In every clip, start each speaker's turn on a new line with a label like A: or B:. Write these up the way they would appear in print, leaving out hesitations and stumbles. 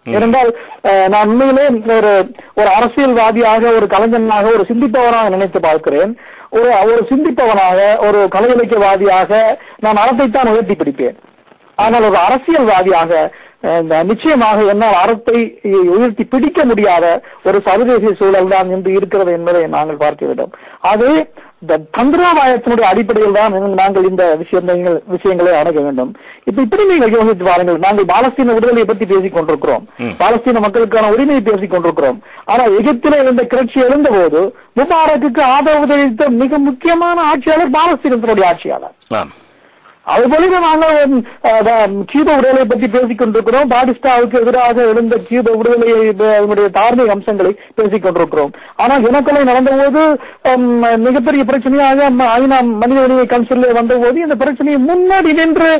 A: ஏனென்றால் நான் உண்மையிலே ஒரு அரசியல்வாதியாக, ஒரு கலைஞனாக, ஒரு சிந்திப்பவனாக நினைத்து பார்க்கிறேன். ஒரு சிந்திப்பவனாக, ஒரு கலை இலக்கியவாதியாக நான் அறத்தைத்தான் உயர்த்தி பிடிப்பேன். ஆனால் ஒரு அரசியல்வாதியாக நிச்சயமாக என்னால் அறத்தை உயர்த்தி பிடிக்க முடியாத ஒரு சர்வதேச சூழல் தான் இன்று இருக்கிறது என்பதை நாங்கள் பார்க்க வேண்டும். அது தந்திரோபாயத்தினுடைய அடிப்படையில் தான் நாங்கள் இந்த விஷயங்களை அணுக வேண்டும். இப்படி நீங்கள் யோசித்து பாருங்கள். நாங்கள் பாலஸ்தீன விடுதலையை பற்றி பேசிக் கொண்டிருக்கிறோம், பாலஸ்தீன மக்களுக்கான உரிமையை பேசிக் கொண்டிருக்கிறோம். ஆனால் எகிப்திலே இந்த கிளர்ச்சி எழுந்த போது முபாரக்குக்கு ஆதரவு தெரிவித்த மிக முக்கியமான ஆட்சியாளர் பாலஸ்தீனத்தினுடைய ஆட்சியாளர். அதுபோல நாங்கள் கியூபா விடுதலையை பற்றி பேசிக் கொண்டிருக்கிறோம். பாடிஸ்டாவுக்கு எதிராக எழுந்த கியூபா விடுதலையை, அதனுடைய தார்மீக அம்சங்களை பேசிக் கொண்டிருக்கிறோம். ஆனால் இனக்கொலை நடந்தபோது மிகப்பெரிய பிரச்சனையாக ஐநா மனித உரிமை கவுன்சிலே வந்தபோது இந்த பிரச்சனையை முன்னாடி நின்று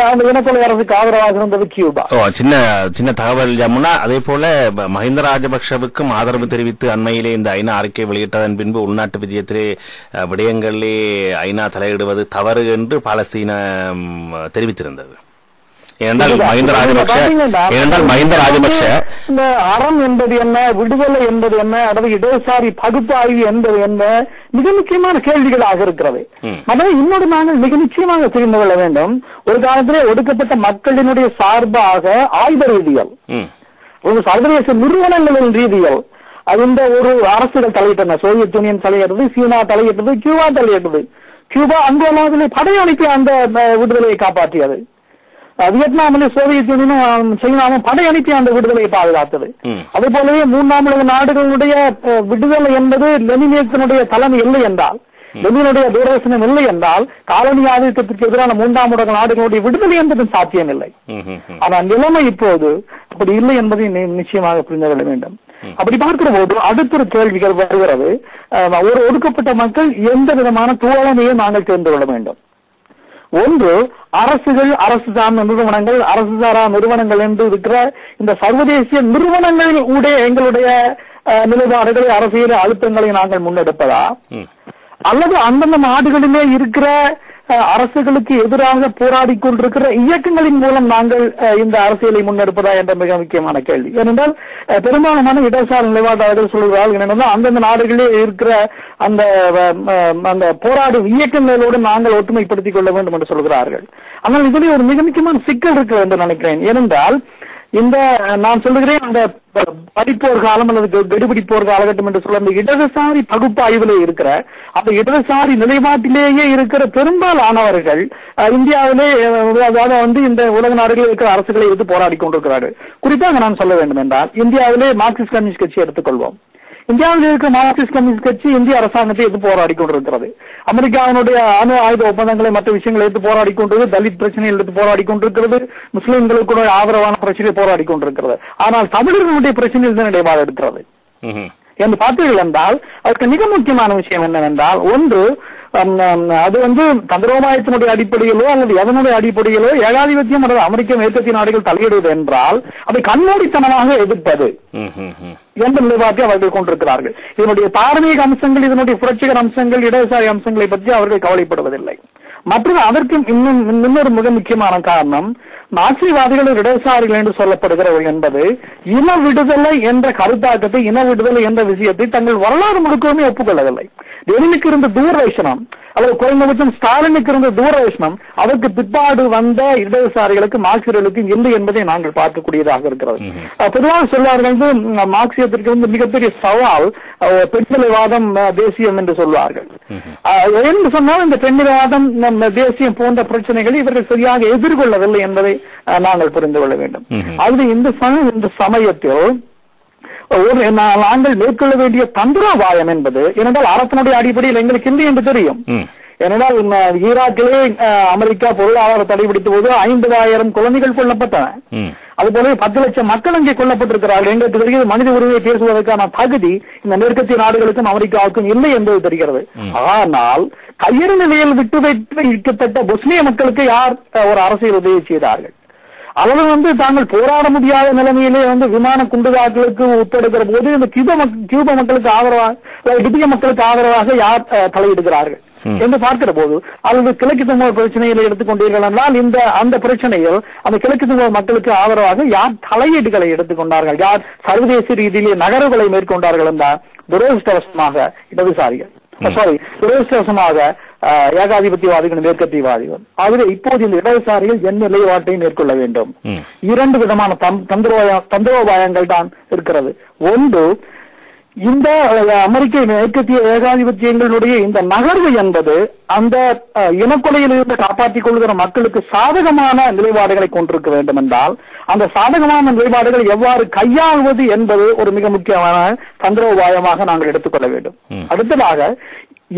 A: அந்த இனக்கொலை அரசுக்கு ஆதரவாக இருந்தது கியூபா.
B: சின்ன தகவல் ஜமுனா. அதே போல மஹிந்த ராஜபக்சவுக்கும் ஆதரவு தெரிவித்து அண்மையிலே இந்த ஐநா அறிக்கை வெளியிட்டதன் பின்பு உள்நாட்டு விஜயத்திலே விடயங்களிலே ஐநா தலையிடுவது தவறு என்று பாலஸ்தீன தெரிவித்திருந்தது. ஏனென்றால் மஹிந்த ராஜபக்ஷ
A: இந்த அறம் என்பது என்ன, விடுதலை என்பது என்ன, அதாவது இடதுசாரி பகுப்பாய்வு என்பது என்ன, மிக முக்கியமான கேள்விகளாக இருக்கிறது. அதாவது இன்னொரு நாங்கள் மிக நிச்சயமாக தெரிந்து கொள்ள வேண்டும். ஒரு காலத்திலே ஒடுக்கப்பட்ட மக்களினுடைய சார்பாக ஆயுத ரீதியல், ஒரு சர்வதேச நிறுவனங்களின் ரீதியல் இந்த ஒரு அரசுகள் தலையிட்டன. சோவியத் யூனியன் தலையிட்டது, சீனா தலையிட்டது, கியூபா தலையிட்டது. கியூபா அங்கோலாவிலே படையணிப்பு அந்த விடுதலையை காப்பாற்றியது. வியட்நாமிலே சோவியத் யூனியனும் சீனாவும் படையணிப்பு அந்த விடுதலையை பாதுகாத்தது. அதே போலவே மூன்றாம் உலக நாடுகளுடைய விடுதலை என்பது லெனினியத்தினுடைய தலைமை இல்லை என்றால், லெனினுடைய தூரதர்சனம் இல்லை என்றால், காலனி ஆதிக்கத்திற்கு எதிரான மூன்றாம் உலக நாடுகளுடைய விடுதலை என்பது சாத்தியமில்லை. ஆனால் நிலைமை இப்போது அப்படி இல்லை என்பதை நிச்சயமாக புரிந்து கொள்ள வேண்டும். அப்படி பார்க்கிற போது அடுத்த கேள்விகள் வருகிறது. ஒரு ஒடுக்கப்பட்ட மக்கள் எந்த விதமான தோழமையை நாங்கள் தெரிந்து கொள்ள வேண்டும். ஒன்று, அரசுகள், அரசு சார்ந்த நிறுவனங்கள், அரசு சாரா நிறுவனங்கள் என்று இருக்கிற இந்த சர்வதேச நிறுவனங்கள் உடைய எங்களுடைய நிலைப்பாடுகளை, அரசியல் அழுத்தங்களை நாங்கள் முன்னெடுப்பதா, அல்லது அந்தந்த நாடுகளிலே இருக்கிற அரசுகளுக்கு எதிராக போராடி கொண்டிருக்கிற இயக்கங்களின் மூலம் நாங்கள் இந்த அரசியலை முன்னெடுப்பதா என்ற மிக முக்கியமான கேள்வி. ஏனென்றால் பெரும்பாலான இடதுசாரி நிலைப்பாட்டாளர்கள் சொல்கிறார்கள் என்னென்றால் அந்தந்த நாடுகளிலே இருக்கிற அந்த போராடும் இயக்கங்களோடு நாங்கள் ஒற்றுமைப்படுத்திக் கொள்ள வேண்டும் என்று சொல்கிறார்கள். ஆனால் இதிலே ஒரு மிக முக்கியமான சிக்கல் இருக்கிறது என்று நினைக்கிறேன். ஏனென்றால் இந்த நான் சொல்லுகிறேன், அந்த படிப்போர் காலம் அல்லது கெடுபிடிப்போர் காலகட்டம் என்று சொல்ல அந்த இடதுசாரி பகுப்பாய்விலே இருக்கிற அந்த இடதுசாரி நிலைப்பாட்டிலேயே இருக்கிற பெரும்பாலானவர்கள் இந்தியாவிலே, அதாவது இந்த உலக நாடுகளில் இருக்கிற அரசுகளை எதிர்த்து போராடி கொண்டிருக்கிறார்கள். குறிப்பாக நான் சொல்ல வேண்டும் என்றால், இந்தியாவிலே மார்க்சிஸ்ட் கம்யூனிஸ்ட் கட்சி எடுத்துக்கொள்வோம். இந்தியாவில் இருக்கிற மார்க்சிஸ்ட் கம்யூனிஸ்ட் கட்சி இந்திய அரசாங்கத்தை எதிர்த்து போராடி கொண்டிருக்கிறது. அமெரிக்காவினுடைய அணு ஆயுத ஒப்பந்தங்களை, மற்ற விஷயங்களை எடுத்து போராடி கொண்டிருக்கிறது. தலித் பிரச்சனையை எடுத்து போராடி கொண்டிருக்கிறது. முஸ்லிம்களுக்கு ஆதரவான பிரச்சனையை போராடி கொண்டிருக்கிறது. ஆனால் தமிழர்களுடைய பிரச்சனையில் தான் நிலைப்பாடு எடுக்கிறது என்று பார்த்தீர்கள் என்றால், அதற்கு மிக முக்கியமான விஷயம் என்னவென்றால், ஒன்று, அது தந்திரோபாயத்தினுடைய அடிப்படையிலோ அல்லது எதனுடைய அடிப்படையிலோ ஏகாதிபத்தியம் அல்லது அமெரிக்க மேற்கத்திய நாடுகள் தலையிடுவது என்றால் அதை கண்ணோடித்தனமாக எதிர்ப்பது என்ற நிலைப்பாட்டை அவர்கள் கொண்டிருக்கிறார்கள். இதனுடைய தார்மீக அம்சங்கள், இதனுடைய புரட்சிகர அம்சங்கள், இடதுசாரி அம்சங்களை பற்றி அவர்கள் கவலைப்படுவதில்லை. மற்றும் அதற்கு இன்னொரு மிக முக்கியமான காரணம், மார்க்சியவாதிகள் இடதுசாரிகள் என்று சொல்லப்படுகிறவர்கள் என்பது இன விடுதலை என்ற கருத்தாக்கத்தை, இன விடுதலை என்ற விஷயத்தை தங்கள் வரலாறு முழுக்கவுமே ஒப்புக்கொள்ளவில்லை. லெனினுக்கு இருந்த தூரதர்சனம் அல்லது குறைந்தபட்சம் ஸ்டாலினுக்கு இருந்த தூரதர்சனம் அதற்கு பிற்பாடு வந்த இடதுசாரிகளுக்கு, மார்க்சியர்களுக்கு இல்லை என்பதை நாங்கள் பார்க்கக்கூடியதாக இருக்கிறது. பொதுவாக சொல்வார்கள், மார்க்சியத்திற்கு மிகப்பெரிய சவால் பெண்ணிலைவாதம், தேசியம் என்று சொல்வார்கள். என்று சொன்னால் இந்த பெண்ணிலைவாதம், தேசியம் போன்ற பிரச்சனைகளை இவர்கள் சரியாக எதிர்கொள்ளவில்லை என்பதை நாங்கள் புரிந்து கொள்ள வேண்டும். அது இந்த சமயத்தில் நாங்கள் மேற்கொள்ள வேண்டிய தந்திரோபாயம் என்பது, ஏனென்றால் அரசனுடைய அடிப்படையில் எங்களுக்கு இல்லை என்று தெரியும். ஏனென்றால் ஈராக்கிலே அமெரிக்கா பொருளாதார தடை பிடித்த போது 50,000 குழந்தைகள் கொல்லப்பட்டன. அதுபோல 10 லட்சம் மக்கள் அங்கே கொல்லப்பட்டிருக்கிறார்கள். எங்களுக்கு தெரிகிறது மனித உரிமையை பேசுவதற்கான தகுதி இந்த மேற்கத்திய நாடுகளுக்கும் அமெரிக்காவுக்கும் இல்லை என்பது தெரிகிறது. ஆனால் கையறு நிலையில் விட்டு வைக்கப்பட்ட பொஸ்னிய மக்களுக்கு யார் ஒரு அரசியல் உதவி செய்தார்கள்? அவர்கள் தாங்கள் போராட முடியாத நிலைமையிலே விமான குண்டுதாக்குகளுக்கு உத்தரவுகிற போது இந்த கியூபா மக்களுக்கு ஆதரவாக இந்திய மக்களுக்கு ஆதரவாக யார் தலையிடுகிறார்கள் என்று பார்க்கிற போது, அல்லது கிழக்கு தமிழ் பிரச்சனைகளை எடுத்துக்கொண்டீர்கள் என்றால் அந்த பிரச்சனையில் அந்த கிழக்கு தமிழ் மக்களுக்கு ஆதரவாக யார் தலையீடுகளை எடுத்துக்கொண்டார்கள், யார் சர்வதேச ரீதியிலே நகர்வுகளை மேற்கொண்டார்கள் என்றால் துரதிருஷ்டவசமாக இடதுசாரிகள், துரதிருஷ்டவசமாக ஏகாதிபத்தியவாதிகள், மேற்கத்தியவாதிகள். ஆகவே இப்போது இந்த இடதுசாரிகள் என் நிலைப்பாட்டை மேற்கொள்ள வேண்டும். 2 விதமான தந்திரோபாயங்கள் தான் இருக்கிறது. ஒன்று, இந்த அமெரிக்க மேற்கத்திய ஏகாதிபத்தியங்களுடைய இந்த நகர்வு என்பது அந்த இனக்கொலையில் இருந்து காப்பாற்றிக் கொள்கிற மக்களுக்கு சாதகமான நிலைப்பாடுகளை கொண்டிருக்க வேண்டும் என்றால், அந்த சாதகமான நிலைப்பாடுகளை எவ்வாறு கையாள்வது என்பது ஒரு மிக முக்கியமான தந்திரோபாயமாக நாங்கள் எடுத்துக்கொள்ள வேண்டும். அடுத்ததாக,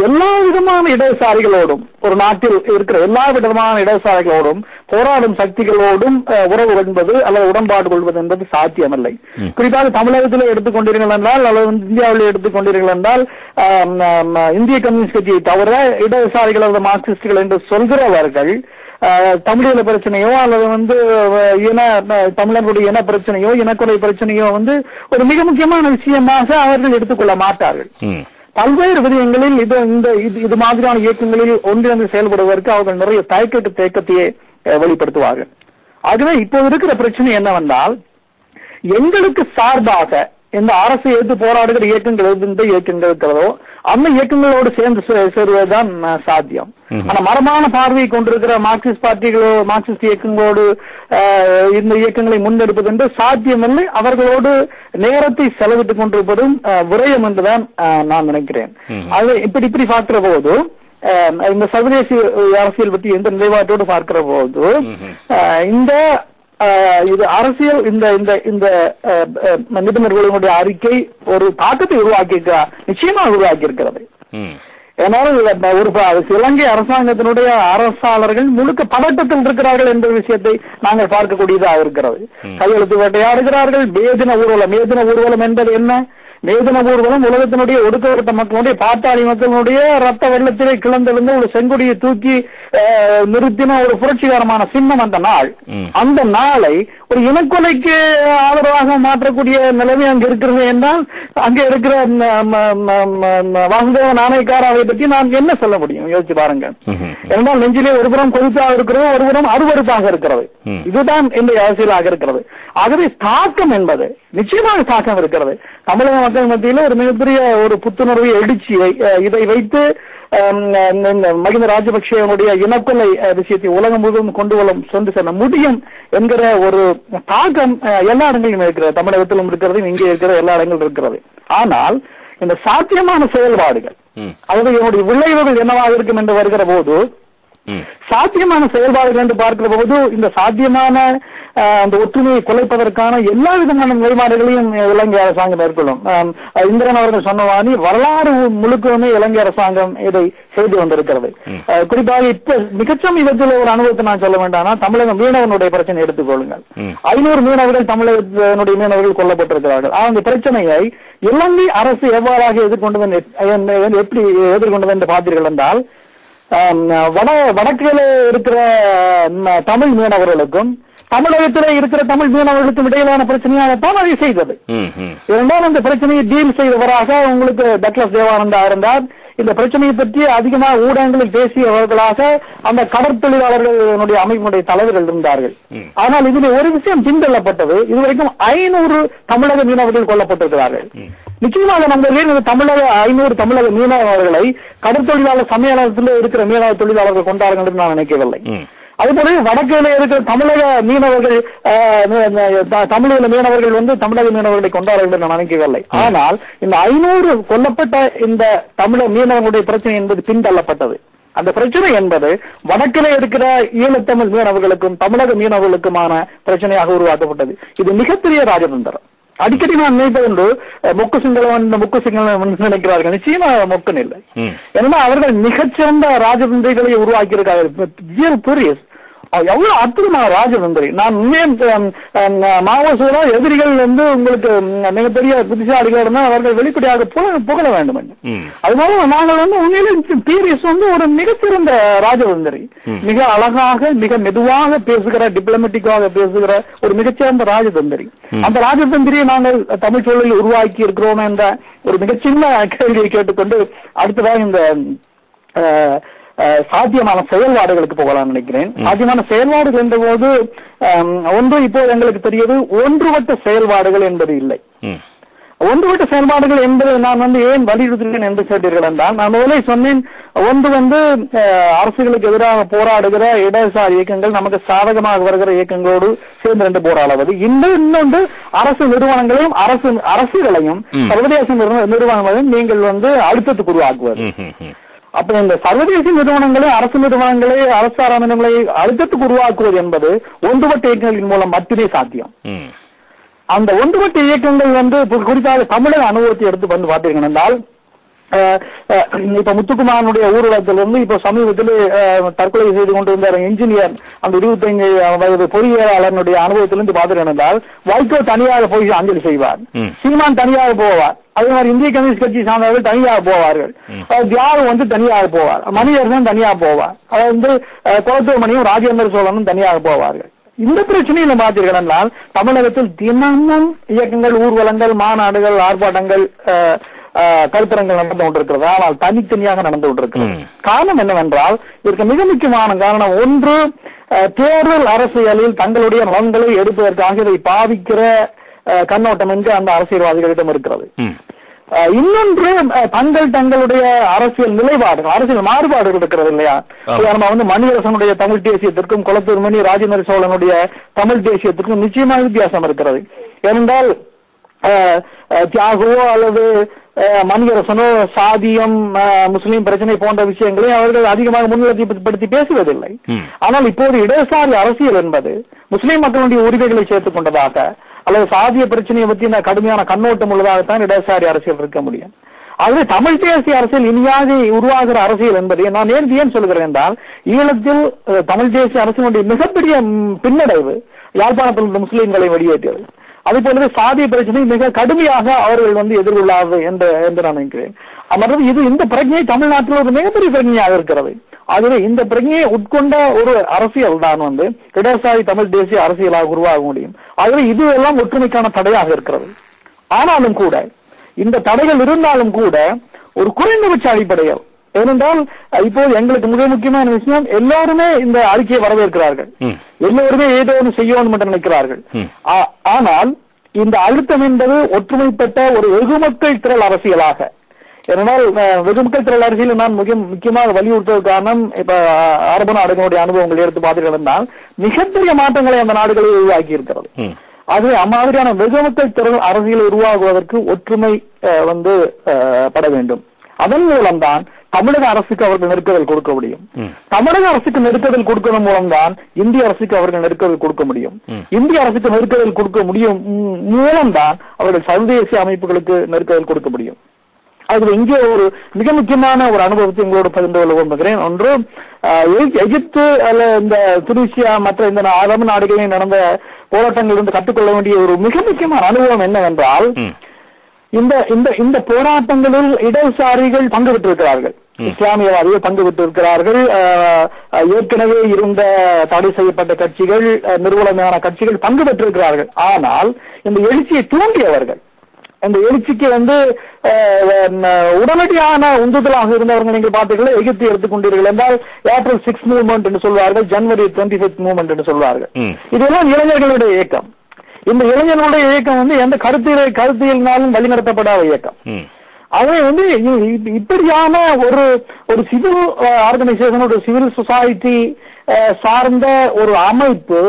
A: எல்லா விதமான இடதுசாரிகளோடும், ஒரு நாட்டில் இருக்கிற எல்லா விதமான இடதுசாரிகளோடும் போராடும் சக்திகளோடும் உறவு என்பது அல்லது உடன்பாடு கொள்வது என்பது சாத்தியமில்லை. குறிப்பாக தமிழகத்திலே எடுத்துக்கொண்டீர்கள் என்றால், அல்லது இந்தியாவிலே எடுத்துக்கொண்டீர்கள் என்றால், இந்திய கம்யூனிஸ்ட் கட்சியை தவிர இடதுசாரிகள் அல்லது மார்க்சிஸ்டுகள் என்று சொல்கிறவர்கள் தமிழீழ பிரச்சனையோ அல்லது தமிழர்களுடைய இன பிரச்சனையோ இனக்கொலை பிரச்சனையோ ஒரு மிக முக்கியமான விஷயமாக அவர்கள் எடுத்துக்கொள்ள மாட்டார்கள். பல்வேறு விதயங்களில் இது மாதிரியான இயக்கங்களில் ஒன்றிணைந்து செயல்படுவதற்கு அவர்கள் நிறைய தேக்கத்தையே வெளிப்படுத்துவார்கள். ஆகவே இப்போது இருக்கிற பிரச்சனை என்னவென்றால், எங்களுக்கு சார்பாக இந்த அரசு எதிர்த்து போராடுகிற இயக்கங்கள் எந்த இயக்கங்கள் இருக்கிறதோ அந்த இயக்கங்களோடு சேர்ந்து சேருவதுதான் சாத்தியம். ஆனா மரபான பார்வையை கொண்டிருக்கிற மார்க்சிஸ்ட் இயக்கங்களோடு இந்த இயக்கங்களை முன்னெடுப்பது என்று சாத்தியமில்லை. அவர்களோடு நேரத்தை செலவிட்டுக் கொண்டிருப்பதும் விரயம் என்றுதான் நான் நினைக்கிறேன். அது இப்படி பார்க்கிற போது, இந்த சர்வதேச அரசியல் பற்றி எந்த நிலைப்பாட்டோடு பார்க்கிற போது, இது அரசியல் இந்த நிபுணர்களுடைய அறிக்கை ஒரு தாக்கத்தை நிச்சயமாக உருவாக்கி இருக்கிறது. ஏன்னாலும் இலங்கை அரசாங்கத்தினுடைய அரசாளர்கள் முழுக்க பதட்டத்தில் இருக்கிறார்கள் என்ற விஷயத்தை நாங்கள் பார்க்கக்கூடியதாக இருக்கிறது. கையெழுத்து வேட்டையாடுகிறார்கள். மேதின ஊர்வலம் என்பது என்ன? மேதின ஊர்வலம் உலகத்தினுடைய ஒடுக்கப்பட்ட மக்களுடைய, பாட்டாளி மக்களுடைய ரத்த வெள்ளத்திலே கிளந்தெழுந்த ஒரு செங்கொடியை தூக்கி நிறுத்தின ஒரு புரட்சிகரமான சின்னம் அந்த நாளை ஒரு இனக்கொலைக்கு ஆதரவாக மாற்றக்கூடிய நிலைமை அங்கு இருக்கிறது என்றால், அங்கே இருக்கிற வாசுதேவ நாணயக்காராவை பற்றி நான் என்ன சொல்ல முடியும்? யோசிச்சு பாருங்க. என்றால் நெஞ்சிலே ஒருபுறம் கொதிப்பாக இருக்கிறது, ஒருபுறம் அருவருப்பாக இருக்கிறது. இதுதான் இன்றைய அரசியலாக இருக்கிறது. ஆகவே தாக்கம் என்பது நிச்சயமாக தாக்கம் இருக்கிறது. தமிழக மக்கள் மத்தியில் ஒரு மிகப்பெரிய ஒரு புத்துணர்வு எழுச்சியை இதை வைத்து மஹிந்த ராஜபக்சேவனுடைய இனக்கொலை விஷயத்தை உலகம் முழுவதும் கொண்டு செல்ல முடியும் என்கிற ஒரு தாக்கம் எல்லா இடங்களிலும் இருக்கிறது. தமிழகத்திலும் இருக்கிறது, இங்கே இருக்கிற எல்லா இடங்களிலும் இருக்கிறது. ஆனால் இந்த சாத்தியமான செயல்பாடுகள், அதாவது என்னுடைய விளைவுகள் என்னவாக இருக்கும் என்று வருகிற போது, சாத்தியமான செயல்பாடுகள் என்று பார்க்கிற போது, இந்த சாத்தியமான அந்த ஒற்றுமையை குலைப்பதற்கான எல்லா விதமான நிலைப்பாடுகளையும் இலங்கை அரசாங்கம் மேற்கொள்ளும். இந்திரன் அவர்கள் சொன்னவாணி வரலாறு முழுக்கவுமே இலங்கை அரசாங்கம் இதை செய்து வந்திருக்கிறது. குறிப்பாக இப்ப மிகச்சமீபத்தில் ஒரு அனுபவத்தை நான் சொல்ல வேண்டாம்னா, தமிழக மீனவனுடைய பிரச்சனை எடுத்துக்கொள்ளுங்கள். 500 மீனவர்கள் தமிழகத்தினுடைய மீனவர்கள் கொல்லப்பட்டிருக்கிறார்கள். அந்த பிரச்சனையை இலங்கை அரசு எவ்வாறாக எப்படி எதிர்கொண்டது என்று பார்த்தீர்கள் என்றால், வடக்கிலே இருக்கிற தமிழ் மீனவர்களுக்கும் தமிழகத்திலே இருக்கிற தமிழ் மீனவர்களுக்கும் இடையிலான பிரச்சனையாகத்தான் அதை செய்தது. இரண்டாம் அந்த பிரச்சனையை டீல் செய்தவராக உங்களுக்கு டக்ளஸ் தேவானந்தா இருந்தார். இந்த பிரச்சனையை பற்றி அதிகமாக ஊடகங்களில் பேசியவர்களாக அந்த கடற்தொழிலாளர்களுடைய அமைப்பினுடைய தலைவர்கள் இருந்தார்கள். ஆனால் இதில் ஒரு விஷயம் பின்தள்ளப்பட்டது. இதுவரைக்கும் 500 தமிழக மீனவர்கள் கொல்லப்பட்டிருக்கிறார்கள். நிச்சயமாக நம்ம தமிழக 500 தமிழக மீனவர்களை கடற்தொழிலாளர் சம்மேளனத்தில் இருக்கிற மீனவ தொழிலாளர்கள் கொண்டார்கள் என்று நான் நினைக்கவில்லை. அதுபோல வடக்கிலே இருக்கிற தமிழக மீனவர்கள் தமிழக மீனவர்கள் தமிழக மீனவர்களை கொண்டார்கள் என்று நான் நினைக்கவில்லை. ஆனால் இந்த 500 கொல்லப்பட்ட இந்த தமிழக மீனவர்களுடைய பிரச்சனை என்பது பின்தள்ளப்பட்டது. அந்த பிரச்சனை என்பது வடக்கிலே இருக்கிற ஈழத்தமிழ் மீனவர்களுக்கும் தமிழக மீனவர்களுக்குமான பிரச்சனையாக உருவாக்கப்பட்டது. இது மிகப்பெரிய ராஜதந்திரம். அடிக்கடி நான் நினைப்பது மொக்கு சிங்களம் நினைக்கிறார்கள். நிச்சயமாக மொக்கன் இல்லை. ஏன்னா அவர்கள் மிகச்சிறந்த ராஜதந்திரிகளை உருவாக்கி இருக்கார்கள். எவ்வளவு அற்புதமான ராஜதந்திரி. நான் மாவோசோட எதிரிகள் உங்களுக்கு மிகப்பெரிய புத்திசாலிகள் இருந்தால் அவர்கள் வெளிப்படையாக புகழ வேண்டும் என்று. அதனால நாங்கள் உண்மையிலே பீரிஸ் ஒரு மிகச்சிறந்த ராஜதந்திரி. மிக அழகாக மிக மெதுவாக பேசுகிற, டிப்ளமேட்டிக்காக பேசுகிற ஒரு மிகச்சிறந்த ராஜதந்திரி. அந்த ராஜதந்திரியை நாங்கள் தமிழ் சூழலில் உருவாக்கி இருக்கிறோம் என்ற ஒரு மிகச்சின்ன கேள்வியை கேட்டுக்கொண்டு அடுத்ததாக இந்த சாத்தியமான செயல்பாடுகளுக்கு போகலாம் நினைக்கிறேன். சாத்தியமான செயல்பாடுகள் என்ற போது ஒன்று இப்போ எங்களுக்கு தெரியுது, ஒன்றுபட்ட செயல்பாடுகள் என்பது இல்லை. ஒன்றுபட்ட செயல்பாடுகள் என்பது நான் ஏன் வலியுறுத்துகிறேன் என்று கேட்டீர்கள் என்றால், நான் முதலே சொன்னேன், ஒன்று அரசுகளுக்கு எதிராக போராடுகிற இடதுசாரி இயக்கங்கள் நமக்கு சாதகமாக வருகிற இயக்கங்களோடு சேர்ந்து போராடுவது. இன்னொன்று அரசு நிறுவனங்களையும் அரசுகளையும் சர்வதேச நிறுவனங்களையும் நீங்கள் அழுத்தத்துக்கு உருவாக்குவது. அப்ப இந்த சர்வதேச நிறுவனங்களை, அரசு நிறுவனங்களை, அரசார நிறுவனங்களை அழுத்தத்துக்கு உருவாக்குவது என்பது ஒன்றுபட்ட இயக்கங்களின் மூலம் மட்டுமே சாத்தியம். அந்த ஒன்றுபட்ட இயக்கங்கள் குறிப்பாக தமிழக அனுபவத்தை எடுத்து பார்த்தீர்கள் என்றால், இப்ப முத்துக்குமாரனுடைய ஊர்வலத்திலிருந்து இப்ப சமீபத்தில் தற்கொலை செய்து கொண்டிருந்த இன்ஜினியர், அந்த 25 வயது பொறியியலாளனுடைய அனுபவத்திலிருந்து பார்த்தீர்கள் என்றால், வைகோ தனியாக போய் அஞ்சலி செய்வார், சீமான் தனியாக போவார், அதே மாதிரி இந்திய கம்யூனிஸ்ட் கட்சி சார்ந்தவர்கள் தனியாக போவார்கள், தியாகு தனியாக போவார், மணியரசன் தனியாக போவார், குளத்தூர்மணியும் ராஜேந்திர சோழனும் தனியாக போவார்கள். இந்த பிரச்சனையில பார்த்தீர்கள் என்றால் தமிழகத்தில் தினமும் இயக்கங்கள், ஊர்வலங்கள், மாநாடுகள், ஆர்ப்பாட்டங்கள், கருத்தரங்கள் நடந்து கொண்டிருக்கிறது. ஆனால் தனித்தனியாக நடந்து கொண்டிருக்கிறது. காரணம் என்னவென்றால், இதற்கு மிக முக்கியமான காரணம் ஒன்று, தேர்தல் அரசியலில் தங்களுடைய நலன்களை எடுப்பதற்காக இதை பாவிக்கிற கண்ணோட்டம் என்று அந்த அரசியல்வாதிகளிடம் இருக்கிறது. இன்னொன்று, தங்களுடைய அரசியல் நிலைப்பாடுகள், அரசியல் மாறுபாடுகள் இருக்கிறது இல்லையா? நம்ம மணியரசனுடைய தமிழ் தேசியத்திற்கும் குளத்தூர்மணி ராஜேந்திர சோழனுடைய தமிழ் தேசியத்திற்கும் நிச்சயமாக வித்தியாசம் இருக்கிறது. ஏனென்றால் தியாகுவோ அல்லது மணியரசனோ சாதியம், முஸ்லீம் பிரச்சனை போன்ற விஷயங்களை அவர்கள் அதிகமாக முன்னிலைப்படுத்தி பேசுவதில்லை. ஆனால் இப்போது இடதுசாரி அரசியல் என்பது முஸ்லீம் மக்களுடைய உரிமைகளை சேர்த்துக் கொண்டதாக அல்லது சாதிய பிரச்சனையை பற்றி கடுமையான கண்ணோட்டம் உள்ளதாகத்தான் இடதுசாரி அரசியல் இருக்க முடியும். ஆகவே தமிழ் தேசிய அரசியல் இனியாக உருவாகிற அரசியல் என்பதை நான் ஏன் சொல்கிறேன் என்றால், ஈழத்தில் தமிழ் தேசிய அரசியலுடைய மிகப்பெரிய பின்னடைவு யாழ்ப்பாணத்தில் முஸ்லீம்களை வெளியேற்றியது. அதே போலவே சாதிய பிரச்சனை மிக கடுமையாக அவர்கள் எதிர்கொள்ளாது என்று நான் நினைக்கிறேன். மற்றும் இந்த பிரச்சனை தமிழ்நாட்டில் ஒரு மிகப்பெரிய பிரச்சனையாக இருக்கிறது. ஆகவே இந்த பிரச்சனையை உட்கொண்ட ஒரு அரசியல் தான் இடதுசாரி தமிழ் தேசிய அரசியலாக உருவாக முடியும். ஆகவே இது எல்லாம் ஒற்றுமைக்கான தடையாக இருக்கிறது. ஆனாலும் கூட, இந்த தடைகள் இருந்தாலும் கூட ஒரு குறைந்தபட்ச அடிப்படையில், ஏனென்றால் இப்போது எங்களுக்கு மிக முக்கியமான விஷயம், எல்லோருமே இந்த அறிக்கையை வரவேற்கிறார்கள், எல்லோருமே ஏதோ ஒன்று செய்யணும் என்று நினைக்கிறார்கள். ஆனால் இந்த அழுத்தம் என்பது ஒற்றுமைப்பட்ட ஒரு வெகுமக்கள் திரள் அரசியலாக, ஏனென்றால் வெகுமக்கள் திரள் அரசியல் நான் முக்கியமாக வலியுறுத்துவது காரணம், இப்ப அரபு நாடுகளுடைய அனுபவங்கள் எடுத்து பார்த்தீர்கள், மிகப்பெரிய மாற்றங்களை அந்த நாடுகளை உருவாக்கி இருக்கிறது. ஆகவே அம்மாதிரியான வெகுமக்கள் திரள் அரசியலை உருவாகுவதற்கு ஒற்றுமை பட வேண்டும். அதன் மூலம்தான் தமிழக அரசுக்கு அவர்கள் நெருக்கதல் கொடுக்க முடியும். தமிழக அரசுக்கு நெருக்கதல் கொடுப்பதன் மூலம்தான் இந்திய அரசுக்கு அவர்கள் நெருக்கதல் கொடுக்க முடியும். இந்திய அரசுக்கு நெருக்கதல் கொடுக்க முடியும் மூலம்தான் அவர்கள் சர்வதேச அமைப்புகளுக்கு நெருக்கதல் கொடுக்க முடியும். அது இங்கே ஒரு மிக முக்கியமான ஒரு அனுபவத்தை உங்களோடு பகிர்ந்து கொள்ள விரும்புகிறேன். ஒன்று, எகிப்து அல்ல இந்த துனிசியா மற்ற இந்த அரபு நாடுகளில் நடந்த போராட்டங்களிலிருந்து கற்றுக்கொள்ள வேண்டிய ஒரு மிக முக்கியமான அனுபவம் என்னவென்றால், இந்த போராட்டங்களில் இடதுசாரிகள் பங்கு பெற்றிருக்கிறார்கள், இஸ்லாமியவாதிகள் பங்கு பெற்றிருக்கிறார்கள், ஏற்கனவே இருந்த தடை செய்யப்பட்ட கட்சிகள், நிறுவனமான கட்சிகள் பங்கு பெற்றிருக்கிறார்கள். ஆனால் இந்த எழுச்சியை தூண்டியவர்கள், இந்த எழுச்சிக்கு உடனடியான உந்துதலாக இருந்தவர்கள் நீங்கள் பார்த்தீர்கள். எகிப்தை எடுத்துக்கொண்டீர்கள் என்றால் April 6 மூவ்மெண்ட் என்று சொல்வார்கள், January 25 மூவ்மெண்ட் என்று சொல்வார்கள். இதெல்லாம் இளைஞர்களுடைய இயக்கம். இந்த இளைஞர்களுடைய இயக்கம் எந்த கருத்தியலினாலும் வழிநடத்தப்படாத இயக்கம். ஆகவே இப்படியான ஒரு சிவில் ஆர்கனைசேஷன், ஒரு சிவில் சொசைட்டி சார்ந்த ஒரு அமைப்பு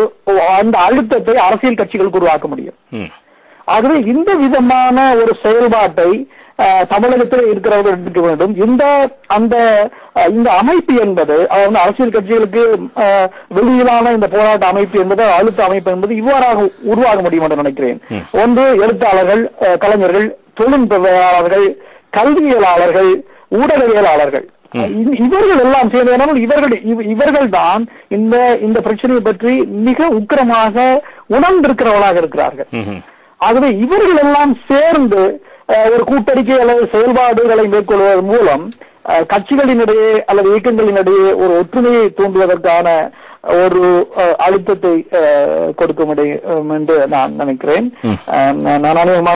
A: அந்த அழுத்தத்தை அரசியல் கட்சிகளுக்கு உருவாக்க முடியும். ஆகவே இந்த விதமான ஒரு செயல்பாட்டை தமிழகத்தில் இருக்கிறவர்கள் எடுக்க வேண்டும். இந்த அமைப்பு என்பது அரசியல் கட்சிகளுக்கு வெளியிலான இந்த போராட்ட அமைப்பு என்பது, அழுத்த அமைப்பு என்பது இவ்வாறாக உருவாக முடியும் என்று நினைக்கிறேன். ஒன்று, எழுத்தாளர்கள், கலைஞர்கள், தொழில்நுட்பவியலாளர்கள், கல்வியலாளர்கள், ஊடகவியலாளர்கள் இவர்கள் எல்லாம் சேர்ந்து இவர்கள் தான் இந்த பிரச்சனையை பற்றி மிக உக்கிரமாக உணர்ந்திருக்கிறவர்களாக இருக்கிறார்கள். ஆகவே இவர்கள் எல்லாம் சேர்ந்து ஒரு கூட்டறிக்கை அல்லது செயல்பாடுகளை மேற்கொள்வதன் மூலம் கட்சிகளினிடையே அல்லது இயக்கங்களினிடையே ஒரு ஒற்றுமையை தூண்டுவதற்கான ஒரு அழுத்தத்தை கொடுக்க முடியும் என்று நான் நினைக்கிறேன். நான்